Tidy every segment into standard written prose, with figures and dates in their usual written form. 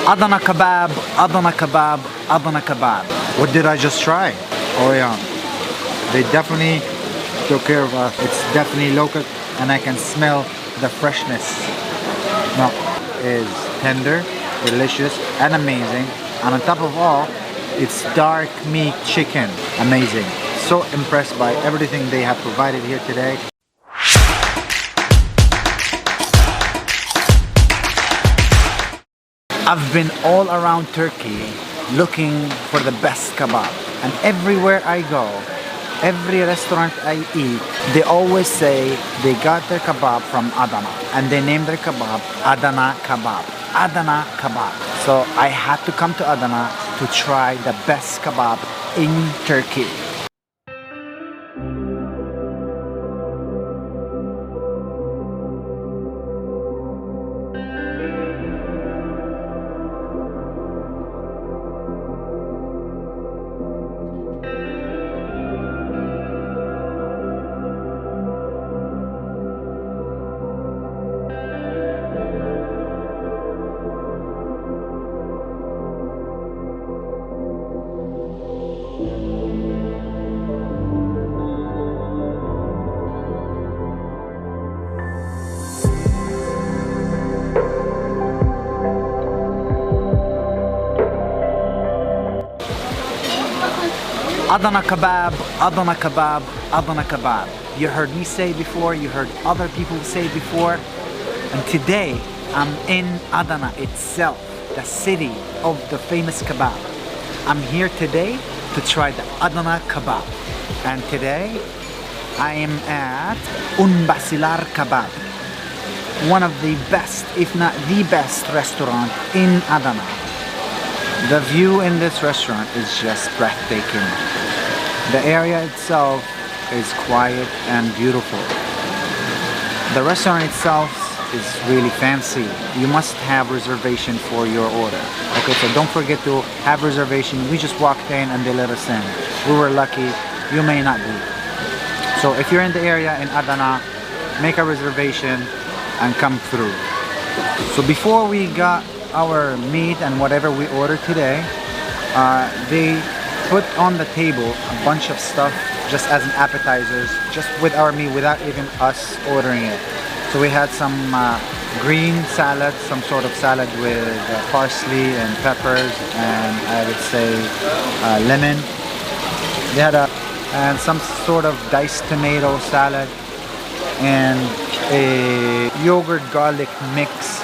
Adana kebab, Adana kebab, Adana kebab. What did I just try? Oh yeah, they definitely took care of us. It's definitely local and I can smell the freshness. No, it is tender, delicious and amazing. And on top of all, it's dark meat chicken. Amazing. So impressed by everything they have provided here today. I've been all around Turkey looking for the best kebab, and everywhere I go, every restaurant I eat, they always say they got their kebab from Adana, and they name their kebab Adana kebab. Adana kebab. So I had to come to Adana to try the best kebab in Turkey. Adana kebab, Adana kebab, Adana kebab. You heard me say before, you heard other people say before, and today I'm in Adana itself, the city of the famous kebab. I'm here today to try the Adana kebab, and today I am at Basilar Kebab, one of the best, if not the best restaurant in Adana. The view in this restaurant is just breathtaking. The area itself is quiet and beautiful. The restaurant itself is really fancy. You must have reservation for your order. Okay, so don't forget to have reservation. We just walked in and they let us in. We were lucky. You may not be. So if you're in the area in Adana, make a reservation and come through. So before we got our meat and whatever we ordered today, they put on the table a bunch of stuff just as an appetizers, just with our meat without even us ordering it. So we had some green salad, some sort of salad with parsley and peppers and I would say lemon. They had and some sort of diced tomato salad and a yogurt garlic mix.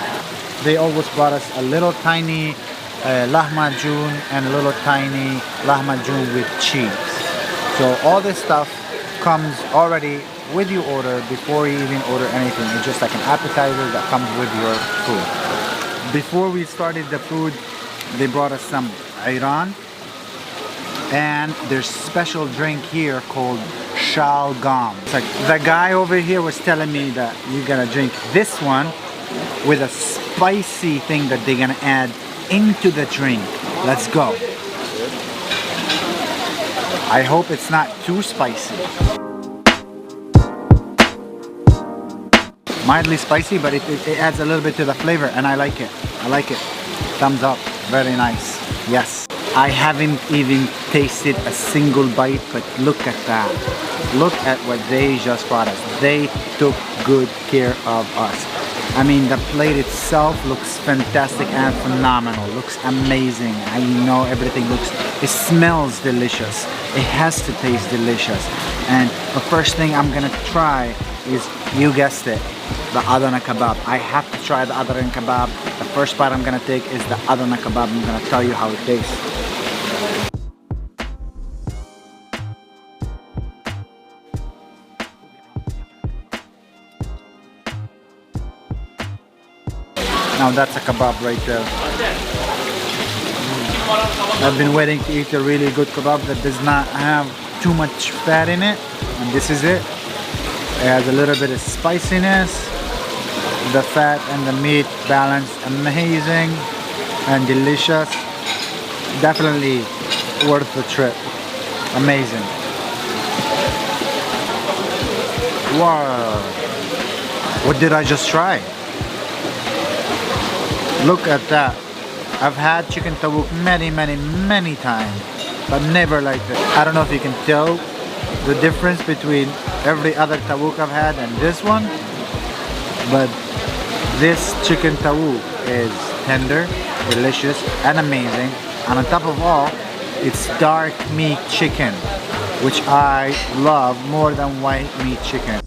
They always brought us a little tiny lahmacun and a little tiny lahmacun with cheese. So all this stuff comes already with your order before you even order anything. It's just like an appetizer that comes with your food. Before we started the food, they brought us some ayran and there's special drink here called shalgam. It's like the guy over here was telling me that you're gonna drink this one with a spicy thing that they're gonna add into the drink. Let's go. I hope it's not too spicy. Mildly spicy, but it adds a little bit to the flavor and I like it. I like it. Thumbs up. Very nice. Yes. I haven't even tasted a single bite, but look at that. Look at what they just brought us. They took good care of us. I mean, the plate itself looks fantastic and phenomenal. Looks amazing. I know everything it smells delicious. It has to taste delicious. And the first thing I'm gonna try is, you guessed it, the Adana kebab. I have to try the Adana kebab. The first bite I'm gonna take is the Adana kebab. I'm gonna tell you how it tastes. Now that's a kebab right there. I've been waiting to eat a really good kebab that does not have too much fat in it, and this is it. It has a little bit of spiciness. The fat and the meat balance amazing and delicious. Definitely worth the trip. Amazing. Wow. What did I just try? Look at that. I've had chicken tawuk many times, but never like this. I don't know if you can tell the difference between every other tawuk I've had and this one, but this chicken tawuk is tender, delicious, and amazing. And on top of all, it's dark meat chicken, which I love more than white meat chicken.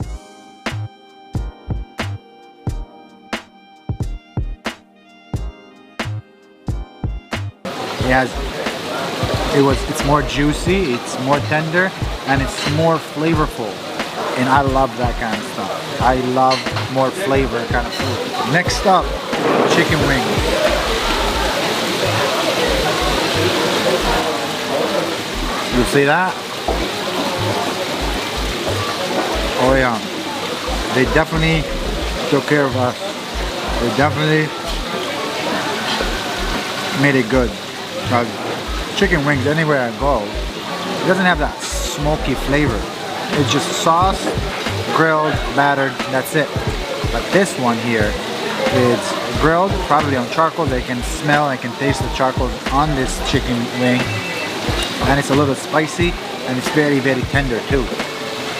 It's more juicy, it's more tender, and it's more flavorful. And I love that kind of stuff. I love more flavor kind of food. Next up, chicken wings. You see that? Oh yeah. They definitely took care of us. They definitely made it good. Chicken wings, anywhere I go, it doesn't have that smoky flavor. It's just sauce, grilled, battered, that's it. But this one here, it's grilled, probably on charcoal. They can smell, I can taste the charcoal on this chicken wing. And it's a little spicy, and it's very tender too.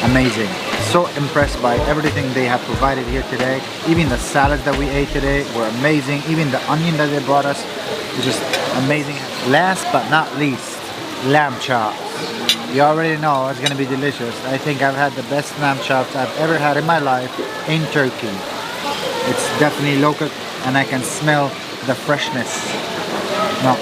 Amazing. So impressed by everything they have provided here today. Even the salads that we ate today were amazing. Even the onion that they brought us was just amazing. Last but not least, lamb chops. You already know it's gonna be delicious. I think I've had the best lamb chops I've ever had in my life in Turkey. It's definitely local, and I can smell the freshness. No.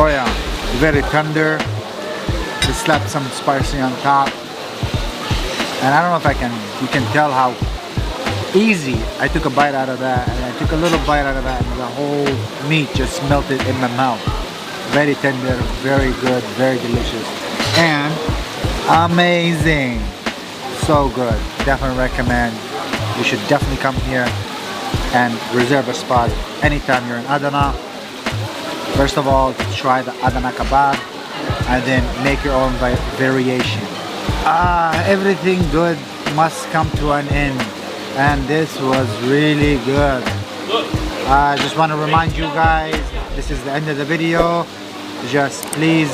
Oh yeah, very tender. They slapped some spicy on top. And I don't know if you can tell how easy I took a bite out of that, and I took a little bite out of that, and the whole meat just melted in my mouth. Very tender, very good, very delicious, and amazing. So good. Definitely recommend. You should definitely come here and reserve a spot anytime you're in Adana. First of all, try the Adana kebab, and then make your own variation. Everything good must come to an end, and this was really good. I just want to remind you guys, this is the end of the video. Just please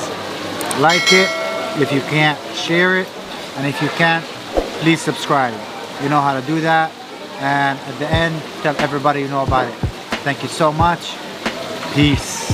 like it. If you can't, share it, and if you can't, please subscribe. You know how to do that, and at the end, tell everybody you know about it. Thank you so much. Peace.